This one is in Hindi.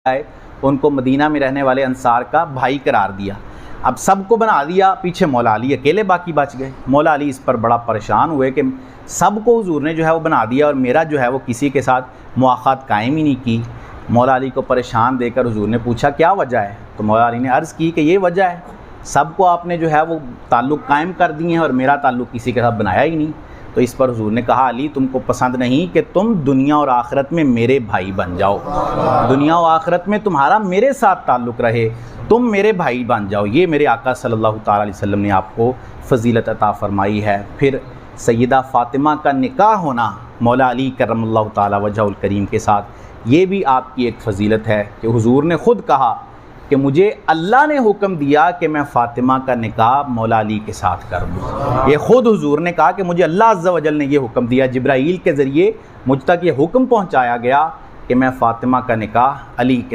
आए, उनको मदीना में रहने वाले अंसार का भाई करार दिया। अब सबको बना दिया, पीछे मौला अली अकेले बाकी बच गए। मौला अली इस पर बड़ा परेशान हुए कि सबको हुजूर ने जो है वो बना दिया और मेरा जो है वो किसी के साथ मुआख़ात कायम ही नहीं की। मौला अली को परेशान देकर हुजूर ने पूछा क्या वजह है, तो मौला अली ने अर्ज़ की कि ये वजह है, सबको आपने जो है वो ताल्लुक़ कायम कर दिए हैं और मेरा ताल्लुक़ किसी के साथ बनाया ही नहीं। तो इस पर हुजूर ने कहा अली तुमको पसंद नहीं कि तुम दुनिया और आखिरत में मेरे भाई बन जाओ, दुनिया और आखिरत में तुम्हारा मेरे साथ ताल्लुक़ रहे, तुम मेरे भाई बन जाओ। ये मेरे आका सल्लल्लाहु ताला अलैहि वसल्लम ने आपको फ़जीलत अता फ़रमाई है। फिर सैयदा फ़ातिमा का निकाह होना मौला अली करमल्लाहु ताला वजहुल करीम के साथ, ये भी आपकी एक फ़जीलत है कि हुजूर ने ख़ुद कहा कि मुझे अल्लाह ने हुक्म दिया कि मैं फ़ातिमा का निकाह मौला अली के साथ कर दूँ। ये ख़ुद हुजूर ने कहा कि मुझे अल्लाह अज़्ज़ा वजल ने ये हुक्म दिया, जिब्राईल के ज़रिए मुझ तक ये हुक्म पहुँचाया गया कि मैं फ़ातिमा का निकाह अली के